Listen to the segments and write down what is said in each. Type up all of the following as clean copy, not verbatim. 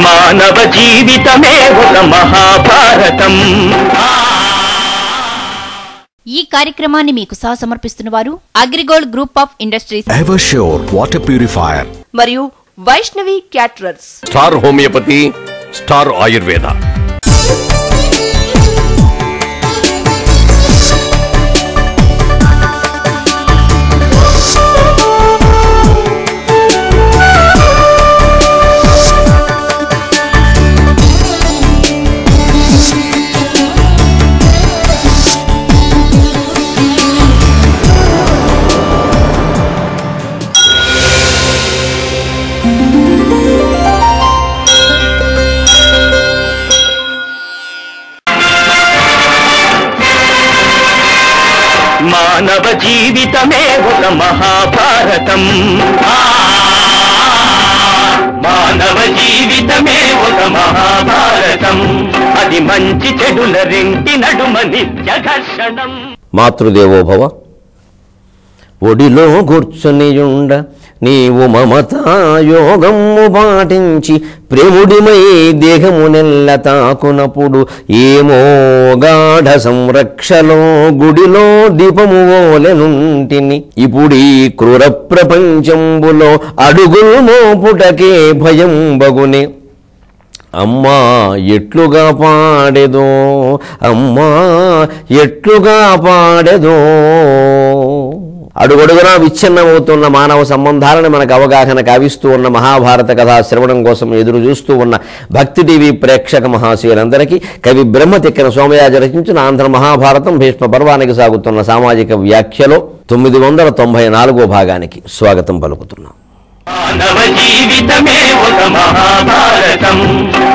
మానవ జీవితమే ఒక మహాభారతం. ఈ కార్యక్రమాన్ని మీకు సమర్పిస్తున్న వారు Agrigold group of industries, Eversure water purifier మరియు Vaishnavi caterers, star homeopathy, star Ayurveda. మానవ జీవితమే ఒక మహాభారతం. మానవ జీవితమే ఒక మహాభారతం. అది మంచి చెడుల రెంటి నడుమ నిత్య ఘర్షణం. మాతృదేవోభవ. ఒడిలో కూర్చొనియుండ నీవు మమతాయోగము పాటించి ప్రేముడిమై దేహమునెల్ల తాకునప్పుడు ఏమో గాఢ సంరక్షలో గుడిలో దీపము ఓలెనుంటిని. ఇప్పుడు ఈ క్రూర ప్రపంచంబులో అడుగులు మోపుటకే భయం బగునే. అమ్మా ఎట్లుగా పాడెదో, అమ్మా ఎట్లుగా పాడెదో. అడుగడుగునా విచ్ఛిన్నమవుతున్న మానవ సంబంధాలను మనకు అవగాహన కావిస్తూ ఉన్న మహాభారత కథా శ్రవణం కోసం ఎదురు చూస్తూ ఉన్న భక్తి టీవీ ప్రేక్షక మహాశయులందరికీ కవి బ్రహ్మతిక్కన సోమయాజ రచించిన ఆంధ్ర మహాభారతం భీష్మ పర్వానికి సాగుతున్న సామాజిక వ్యాఖ్యలో 994వ భాగానికి స్వాగతం పలుకుతున్నాం. మానవ జీవితమే ఒక మహాభారతం.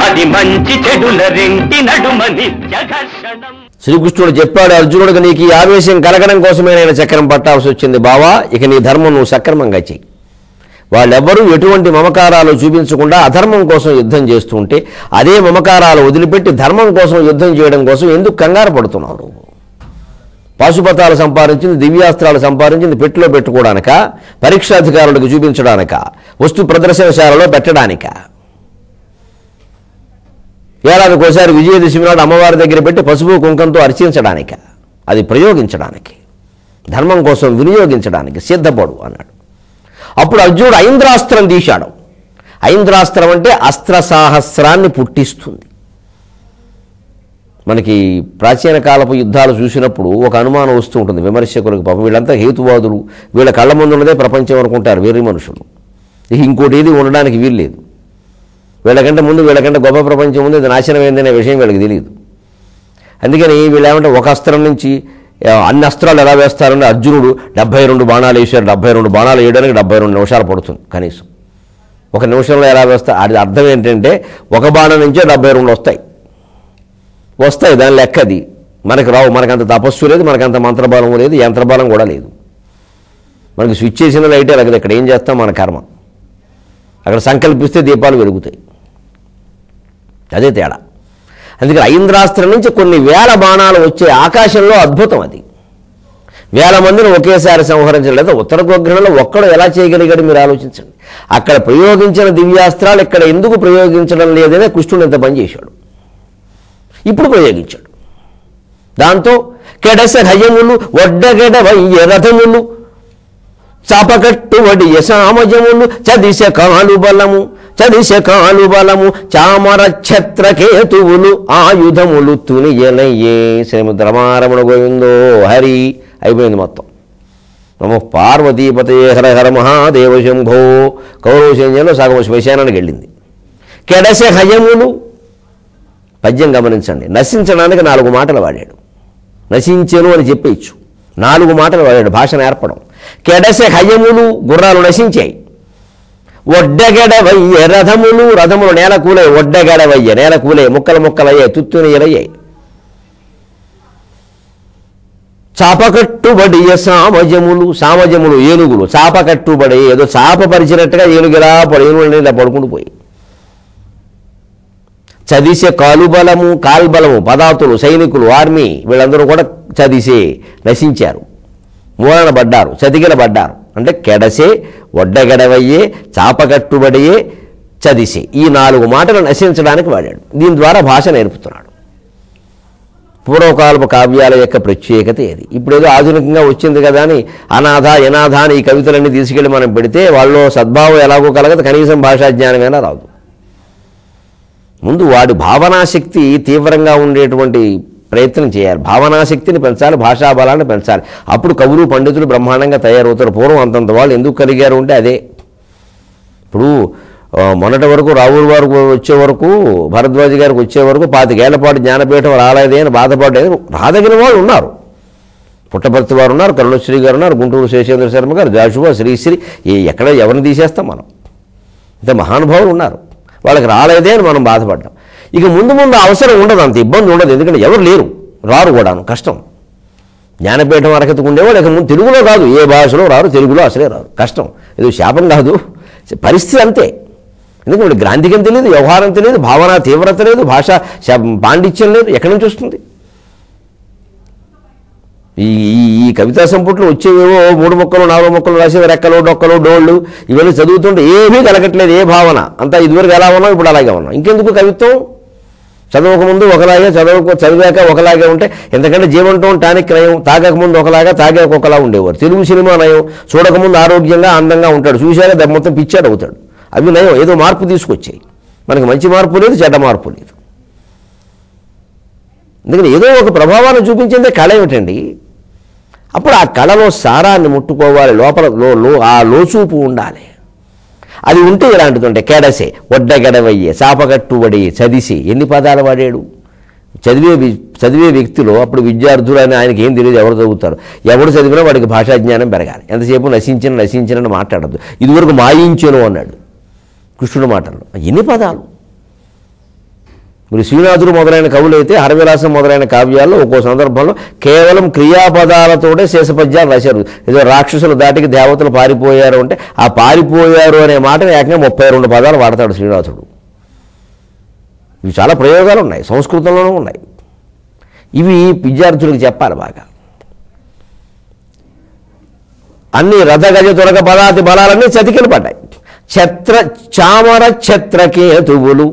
అది మంచి చెడుల రెంటి నడుమ నిత్య ఘర్షణం. శ్రీకృష్ణుడు చెప్పాడు అర్జునుడికి, నీకు ఈ ఆవేశం కలగడం కోసమే నేను చక్రం పట్టాల్సి వచ్చింది బావా, ఇక నీ ధర్మం నువ్వు సక్రమంగా చెయ్యి. వాళ్ళెవ్వరూ ఎటువంటి మమకారాలు చూపించకుండా అధర్మం కోసం యుద్ధం చేస్తుంటే అదే మమకారాలు వదిలిపెట్టి ధర్మం కోసం యుద్ధం చేయడం కోసం ఎందుకు కంగారు పడుతున్నావు నువ్వు? పాశుపతాలు సంపాదించింది, దివ్యాస్త్రాలు సంపాదించింది పెట్టిలో పెట్టుకోవడానిక, పరీక్షాధికారులకు చూపించడానిక, వస్తు ప్రదర్శనశాలలో పెట్టడానిక, ఏడాదికోసారి విజయదశమి నాడు అమ్మవారి దగ్గర పెట్టి పసుపు కుంకంతో అర్చించడానిక? అది ప్రయోగించడానికి, ధర్మం కోసం వినియోగించడానికి సిద్ధపడు అన్నాడు. అప్పుడు అర్జునుడు ఐంద్రాస్త్రం తీశాడు. ఐంద్రాస్త్రం అంటే అస్త్ర సాహస్రాన్ని పుట్టిస్తుంది. మనకి ప్రాచీన కాలపు యుద్ధాలు చూసినప్పుడు ఒక అనుమానం వస్తూ ఉంటుంది విమర్శకులకు. పాపం వీళ్ళంతా హేతువాదులు, వీళ్ళ కళ్ళ ముందు ఉన్నదే ప్రపంచం అనుకుంటారు వేరే మనుషులు. ఇంకోటి ఏది ఉండడానికి వీల్లేదు. వీళ్ళకంటే ముందు, వీళ్ళకంటే గొప్ప ప్రపంచం ఉంది, ఇది నాశనమైందనే విషయం వీళ్ళకి తెలియదు. అందుకని వీళ్ళు ఏమంటే ఒక అస్త్రం నుంచి అన్ని అస్త్రాలు ఎలా వేస్తారంటే అర్జునుడు 72 బాణాలు వేసారు. 72 బాణాలు వేయడానికి 72 నిమిషాలు పడుతుంది కనీసం. ఒక నిమిషంలో ఎలా వేస్తారు? అది అర్థం ఏంటంటే ఒక బాణం నుంచే 72 వస్తాయి. దాని లెక్క అది. మనకు రావు. మనకంత తపస్సు లేదు, మనకంత మంత్రబలం లేదు, యంత్రబలం కూడా లేదు. మనకి స్విచ్ చేసిన లైటే లగదు. ఇక్కడ ఏం చేస్తాం? మన కర్మ. అక్కడ సంకల్పిస్తే దీపాలు వెలుగుతాయి. అదే తేడా. అందుకని ఐంద్రాస్త్రం నుంచి కొన్ని వేల బాణాలు వచ్చే ఆకాశంలో అద్భుతం అది. వేల మందిని ఒకేసారి సంహరించడం. లేదా ఉత్తర గోగ్రహంలో ఒక్కడు ఎలా చేయగలిగాడు మీరు ఆలోచించండి. అక్కడ ప్రయోగించిన దివ్యాస్త్రాలు ఇక్కడ ఎందుకు ప్రయోగించడం లేదనే కృష్ణుడు ఎంత పని చేశాడు. ఇప్పుడు ప్రయోగించాడు. దాంతో కెడస హయములు ఒడ్డగెడవయ్య రథములు చాపకట్టు వడియ సామజములు చదిశ కాలు బలము చామర ఛత్రకేతువులు ఆయుధములు తునియలయ్యే. శ్రీమద్రమారమణ గోవిందో హరి. అయిపోయింది మొత్తం. నమో పార్వతీపతయే హర హర మహాదేవ శంభో. కౌరవ సైన్యంలో సగం శ్మశానానికి వెళ్ళింది. కెడస హయములు పద్యం గమనించండి. నశించడానికి 4 మాటలు వాడాడు. నశించెను అని చెప్పేయచ్చు. 4 మాటలు వాడాడు. భాష నేర్పడం. కెడసె హయములు గుర్రాలు నశించాయి. ఒడ్డగెడవయ్య రథములు నేల కూలే. ఒడ్డగెడవయ్య నేల కూలే, ముక్కలయ్యాయి, తుత్తునియలయ్యాయి. చాపకట్టుబడియ సామజములు ఏనుగులు చాపకట్టుబడి ఏదో చాప పరిచినట్టుగా ఏనుగులా ఏనుగులు ఇలా పడుకుంటూ పోయి. చదిసే కాల్బలము పదార్థులు, సైనికులు, ఆర్మీ వీళ్ళందరూ కూడా చదిసే నశించారు, మూలన పడ్డారు, చతికిల పడ్డారు. అంటే కెడసే, ఒడ్డగడవయ్యే, చాపకట్టుబడియే, చదిసి ఈ 4 మాటలు నశించడానికి వాడాడు. దీని ద్వారా భాష నేర్పుతున్నాడు. పూర్వకాలపు కావ్యాల యొక్క ప్రత్యేకత ఏది? ఇప్పుడు ఏదో ఆధునికంగా వచ్చింది కదా అని అనాథ యనాథ అని ఈ కవితలన్నీ తీసుకెళ్ళి మనం పెడితే వాళ్ళు సద్భావం ఎలాగో కలగదు, కనీసం భాషా జ్ఞానమైనా రాదు. ముందు వాడి భావనాశక్తి తీవ్రంగా ఉండేటువంటి ప్రయత్నం చేయాలి. భావనాశక్తిని పెంచాలి, భాషా బలాన్ని పెంచాలి. అప్పుడు కవులు పండితులు బ్రహ్మాండంగా తయారవుతారు. పూర్వం అంతంత వాళ్ళు ఎందుకు కలిగారు అంటే అదే. ఇప్పుడు మొన్నటి వరకు రావుల వారు వచ్చే వరకు, భరద్వాజ గారికి వచ్చే వరకు 25 ఏళ్ల పాటు జ్ఞానపీఠం రాలేదే అని బాధపడేది రాదగిన వాళ్ళు ఉన్నారు. పుట్టపర్తి వారు ఉన్నారు, కరుణశ్రీ గారు ఉన్నారు, గుంటూరు శేషేంద్ర శర్మ గారు, జాషువా, శ్రీశ్రీ, ఎక్కడ ఎవరిని తీసేస్తాం మనం? ఇంత మహానుభావులు ఉన్నారు. వాళ్ళకి రాలేదే అని మనం బాధపడ్డాం. ఇక ముందు ముందు అవసరం ఉండదు, అంత ఇబ్బంది ఉండదు. ఎందుకంటే ఎవరు లేరు, రారు కూడాను, కష్టం. జ్ఞానపీఠం అర్హతకు ఉండేవాడు ఇక ముందు తెలుగులో కాదు, ఏ భాషలో రారు, తెలుగులో అసలే రారు, కష్టం. ఇది శాపం కాదు, పరిస్థితి అంతే. ఎందుకంటే గ్రాంధికం తెలియదు, వ్యవహారం తెలియదు, భావన తీవ్రత లేదు, భాష పాండిత్యం లేదు, ఎక్కడి నుంచి వస్తుంది? ఈ కవితా సంపుట్లో వచ్చేవేవో 3 ముక్కలు 4 ముక్కలు రాసేవి, రెక్కలు డొక్కలు డోళ్ళు ఇవన్నీ చదువుతుంటే ఏమీ కలగట్లేదు, ఏ భావన. అంతా ఇదివరకు ఎలా ఉన్నాం, ఇప్పుడు అలాగే ఉన్నాం. ఇంకెందుకు కవిత్వం? చదవకముందు ఒకలాగే, చదివాక ఒకలాగే ఉంటే ఎంతకంటే జీవంతో టానిక్ నయం. తాగకముందు ఒకలాగా, తాగాక ఒకలా ఉండేవారు. తెలుగు సినిమా నయం. చూడకముందు ఆరోగ్యంగా అందంగా ఉంటాడు, చూశాక దెబ్బ మొత్తం పిచ్చాడు అవుతాడు. అవి నయం, ఏదో మార్పు తీసుకొచ్చాయి. మనకి మంచి మార్పు లేదు, చెడ్డ మార్పు లేదు. ఎందుకంటే ఏదో ఒక ప్రభావాన్ని చూపించిందే కళ ఏమిటండి? అప్పుడు ఆ కళలో సారాన్ని ముట్టుకోవాలి, లోపల ఆ లోచూపు ఉండాలి. అది ఉంటే ఇలాంటిది ఉంటే కెడసే, ఒడ్డగడవయ్యే, చాపగట్టుబడి, చదిసి, ఎన్ని పదాలు వాడాడు? చదివే వ్యక్తిలో అప్పుడు విద్యార్థులు అని ఆయనకి ఏం తెలియదు, ఎవరు చదువుతారు. ఎవడు చదివినా వాడికి భాషా జ్ఞానం పెరగాలి. ఎంతసేపు నశించినని మాట్లాడద్దు. ఇదివరకు మాయించెను అన్నాడు కృష్ణుడు మాటల్లో. ఎన్ని పదాలు! మీరు శ్రీనాథుడు మొదలైన కవులైతే హరవిలాసం మొదలైన కావ్యాల్లో ఒక్కో సందర్భంలో కేవలం క్రియాపదాలతోటే శేషపద్యాలు రాశారు. ఏదో రాక్షసులు దాటికి దేవతలు పారిపోయారు అంటే ఆ పారిపోయారు అనే మాటని ఏకంగా 32 పదాలు వాడతాడు శ్రీనాథుడు. ఇవి చాలా ప్రయోగాలు ఉన్నాయి, సంస్కృతంలోనూ ఉన్నాయి. ఇవి విద్యార్థులకు చెప్పాలి బాగా. అన్ని రథగజ తురగ పదాతి బలాలన్నీ చతికిలు పడ్డాయి. చామర ఛత్రకేతువులు,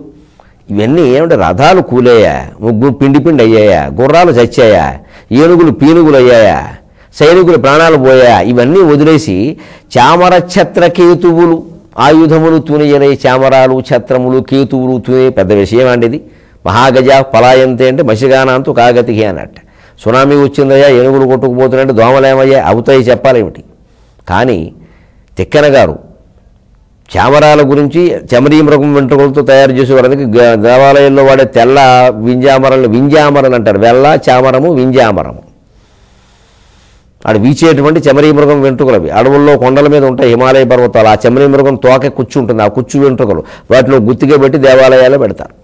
ఇవన్నీ ఏమంటే రథాలు కూలేయా, పిండి అయ్యాయా, గుర్రాలు చచ్చాయా, ఏనుగులు పీనుగులు అయ్యాయా, సైనికులు ప్రాణాలు పోయా, ఇవన్నీ వదిలేసి చామర ఛత్రకేతువులు, ఆయుధములు తూనియనే చామరాలు, ఛత్రములు, కేతువులు తూనే. పెద్ద విషయం అండి ఇది. మహాగజ పలాయంతే అంటే మసిగానాంతు కాగతికి అన్నట్ట. సునామీ వచ్చిందయ్యా, ఏనుగులు కొట్టుకుపోతున్నట్టు, దోమలేమయ్యా, అవుతాయి చెప్పాలేమిటి? కానీ తిక్కన గారు చామరాల గురించి చెమరీ మృగం వెంట్రుకలతో తయారు చేసేవారు. అందుకే దేవాలయంలో వాడే తెల్ల వింజామరలు అంటారు. వెల్ల చామరము, వింజామరము. అక్కడ వీచేటువంటి చెమరీ మృగం వెంట్రుకలు. అడవుల్లో కొండల మీద ఉంటాయి హిమాలయ పర్వతాలు. ఆ చెమరీ మృగం తోక కుచ్చు ఉంటుంది, ఆ కుచ్చు వెంట్రుకలు వాటిలో గుత్తిగా పెట్టి దేవాలయాల్లో పెడతారు.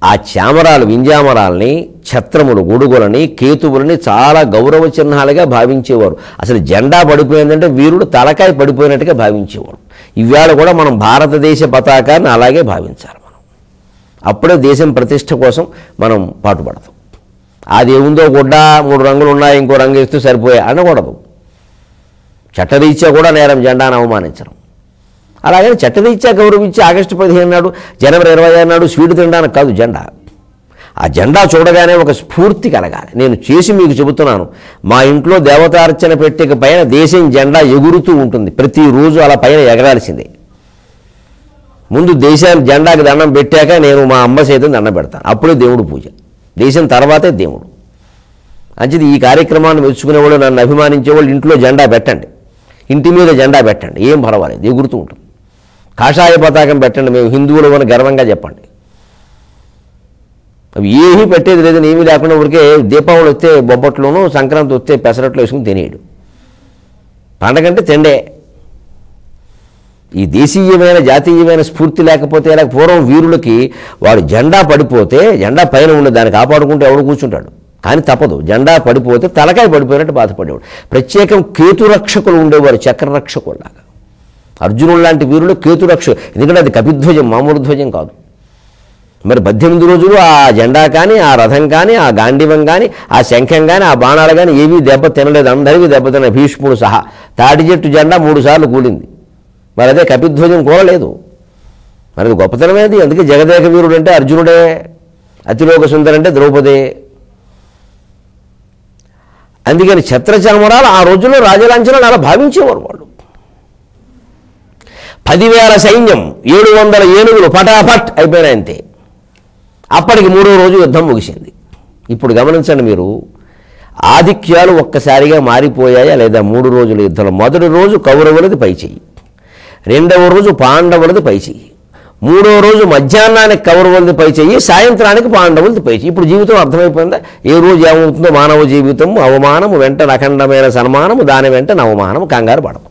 ఆ చామరాలు, వింజామరాల్ని, ఛత్రములు, గొడుగులని, కేతువులని చాలా గౌరవ చిహ్నాలుగా భావించేవారు. అసలు జెండా పడిపోయిందంటే వీరుడు తలకాయ పడిపోయినట్టుగా భావించేవాడు. ఇవాళ కూడా మనం భారతదేశ పతాకాన్ని అలాగే భావించాలి. మనం అప్పుడే దేశం ప్రతిష్ట కోసం మనం పాటుపడతాం. అదేముందో గుడ్డ 3 రంగులు ఉన్నాయి, ఇంకో రంగు ఇస్తూ సరిపోయా అనకూడదు. చట్టరీత్యా కూడా నేరం జెండాను అవమానించడం. అలాగని చట్టరీత్యా గౌరవించి ఆగస్టు 15 నాడు, జనవరి 26 నాడు స్వీట్ తినడానికి కాదు జెండా. ఆ జెండా చూడగానే ఒక స్ఫూర్తి కలగాలి. నేను చేసి మీకు చెబుతున్నాను, మా ఇంట్లో దేవతార్చన పెట్టిక పైన దేశం జెండా ఎగురుతూ ఉంటుంది. ప్రతిరోజు అలా పైన ఎగరాల్సిందే. ముందు దేశానికి జెండాకి దండం పెట్టాక నేను మా అమ్మ సైతం దండం పెడతాను. అప్పుడే దేవుడు పూజ, దేశం తర్వాతే దేవుడు. అంచేది ఈ కార్యక్రమాన్ని మెచ్చుకునేవాళ్ళు, నన్ను అభిమానించేవాళ్ళు ఇంట్లో జెండా పెట్టండి, ఇంటి మీద జెండా పెట్టండి, ఏం పర్వాలేదు, ఎగురుతూ ఉంటుంది. కాషాయ పతాకం పెట్టండి, మేము హిందువులు అని గర్వంగా చెప్పండి. అవి ఏమీ పెట్టేది లేదని ఏమీ లేకుండా ఊరికే దీపావళి వస్తే బొబ్బట్లోనూ, సంక్రాంతి వస్తే పెసరట్లు వేసుకుని తినేయడు. పండగంటే తిండే. ఈ దేశీయమైన జాతీయమైన స్ఫూర్తి లేకపోతే ఇలా పూర్వం వీరులకి వాడు జెండా పడిపోతే జెండా పైన ఉండే దాన్ని కాపాడుకుంటూ ఎవడు కూర్చుంటాడు. కానీ తప్పదు, జెండా పడిపోతే తలకాయ పడిపోయినట్టు బాధపడేవాడు. ప్రత్యేకం కేతురక్షకులు ఉండేవారు, చక్రరక్షకుల్లాగా. అర్జునుడు లాంటి వీరులు కేతురక్షకులు. ఎందుకంటే అది కపిధ్వజం, మామూలు ధ్వజం కాదు. మరి 18 రోజులు ఆ జెండా కానీ, ఆ రథం కానీ, ఆ గాంధీవం కానీ, ఆ శంఖం కానీ, ఆ బాణాలు కానీ ఏవీ దెబ్బ తినలేదు. అందరికీ దెబ్బ తిన, భీష్ముడు సహా. తాటి చెట్టు జెండా 3 సార్లు కూలింది. మరి అదే కపిధ్వజం కోరలేదు, మరి గొప్పతనమేది. అందుకే జగదేక వీరుడు అంటే అర్జునుడే, అతిలోక సుందరి అంటే ద్రౌపదే. అందుకని ఛత్రచామరాలు ఆ రోజుల్లో రాజలాంఛనాలు అలా భావించేవారు వాళ్ళు. 10,000 సైన్యం, 700 ఏనుగులు పటాపట్ అయిపోయినాయి అంతే. అప్పటికి 3వ రోజు యుద్ధం ముగిసింది. ఇప్పుడు గమనించండి మీరు, ఆధిక్యాలు ఒక్కసారిగా మారిపోయాయా లేదా? 3 రోజుల యుద్ధంలో మొదటి రోజు కౌరవులది పైచెయ్యి, 2వ రోజు పాండవులది పైచెయ్యి, 3వ రోజు మధ్యాహ్నానికి కౌరవులది పైచెయ్యి, సాయంత్రానికి పాండవులది పైచెయ్యి. ఇప్పుడు జీవితం అర్థమైపోయిందా? ఏ రోజు ఏమవుతుందో మానవ జీవితం. అవమానము వెంట అఖండమైన సన్మానము, దాని వెంట నవమానము. కంగారు పడము,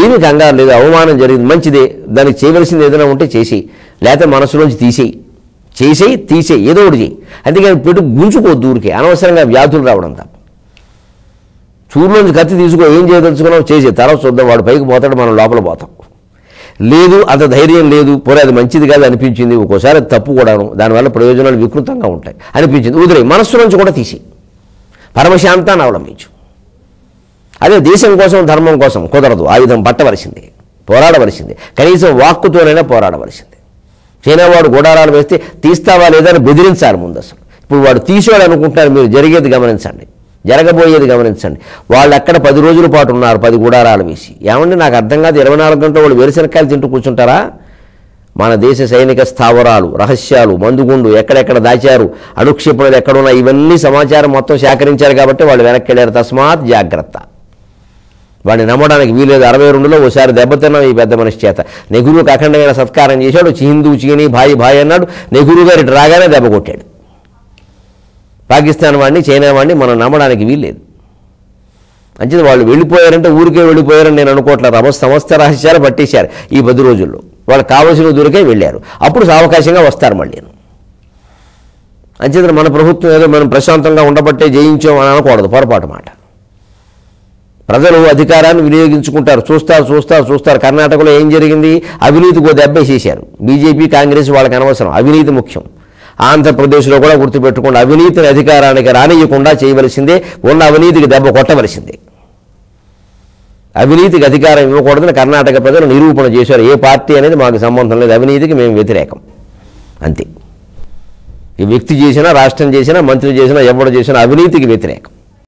ఏమీ కంగారు లేదు. అవమానం జరిగింది, మంచిదే, దానికి చేయవలసింది ఏదైనా ఉంటే చేసేయి, లేకపోతే మనసులోంచి తీసేయి, తీసేయి, ఏదో ఒకటి చేయి. అందుకని పెట్టి గుంజుకోవద్దు ఊరికే, అనవసరంగా వ్యాధులు రావడం తప్ప. చూరులోంచి కత్తి తీసుకో, ఏం చేయదలుచుకున్నావు చేసే, తర్వాత చూద్దాం, వాడు పైకి పోతాడు, మనం లోపల పోతాం. లేదు, అంత ధైర్యం లేదు, పోనీ అది మంచిది కాదు అనిపించింది, ఒక్కోసారి అది తప్పు కూడాను, దానివల్ల ప్రయోజనాలు వికృతంగా ఉంటాయి అనిపించింది, వదిలే, మనస్సు నుంచి కూడా తీసి పరమశాంతాన్ని అవలంబించు. అదే దేశం కోసం, ధర్మం కోసం కుదరదు, ఆయుధం పట్టవలసిందే, పోరాడవలసిందే, కనీసం వాక్కుతోనైనా పోరాడవలసిందే. చైనా వాడు గోడారాలు వేస్తే తీస్తావా లేదా అని బెదిరించాలి ముందు అసలు. ఇప్పుడు వాడు తీసేవాడు అనుకుంటున్నారు, మీరు జరిగేది గమనించండి, జరగబోయేది గమనించండి. వాళ్ళు అక్కడ 10 రోజుల పాటు ఉన్నారు, 10 గూడారాలు వేసి. ఏమండి నాకు అర్థం కాదు, 24 గంటలు వాళ్ళు వేరుశనక్కాయలు తింటూ కూర్చుంటారా? మన దేశ సైనిక స్థావరాలు, రహస్యాలు, మందుగుండు ఎక్కడెక్కడ దాచారు, అణుక్షేపణలు ఎక్కడున్నా, ఇవన్నీ సమాచారం మొత్తం సేకరించారు కాబట్టి వాళ్ళు వెనక్కి వెళ్ళారు. తస్మాత్ జాగ్రత్త. వాడిని నమ్మడానికి వీలేదు. 62లో ఓసారి దెబ్బతిన్నాం ఈ పెద్ద మనిషి చేత. నెహ్రూకి అఖండమైన సత్కారం చేశాడు, హిందూ చీని భాయి అన్నాడు. నెహ్రూ గారి రాగానే దెబ్బ కొట్టాడు. పాకిస్తాన్ వాడిని, చైనా వాడిని మనం నమ్మడానికి వీల్లేదు. అంచేది వాళ్ళు వెళ్ళిపోయారంటే ఊరికే వెళ్ళిపోయారని నేను అనుకోవట్లేదు. సమస్త రహస్యాలు పట్టేశారు ఈ 10 రోజుల్లో. వాళ్ళకి కావలసిన దూరకే వెళ్ళారు, అప్పుడు సావకాశంగా వస్తారు మళ్ళీ. అంచేత మన ప్రభుత్వం ఏదో మనం ప్రశాంతంగా ఉండబట్టే జయించాం అని అనకూడదు, పొరపాటు మాట. ప్రజలు అధికారాన్ని వినియోగించుకుంటారు, చూస్తారు. కర్ణాటకలో ఏం జరిగింది? అవినీతికి దెబ్బేసేశారు. బీజేపీ కాంగ్రెస్ వాళ్ళకి అనవసరం, అవినీతి ముఖ్యం. ఆంధ్రప్రదేశ్లో కూడా గుర్తుపెట్టుకోండి, అవినీతిని అధికారానికి రానియకుండా చేయవలసిందే, ఉన్న అవినీతికి దెబ్బ కొట్టవలసిందే. అవినీతికి అధికారం ఇవ్వకూడదని కర్ణాటక ప్రజలు నిరూపణ చేశారు. ఏ పార్టీ అనేది మాకు సంబంధం లేదు, అవినీతికి మేము వ్యతిరేకం అంతే. ఈ వ్యక్తి చేసినా, రాష్ట్రం చేసినా, మంత్రి చేసినా, ఎవరు చేసినా అవినీతికి వ్యతిరేకం.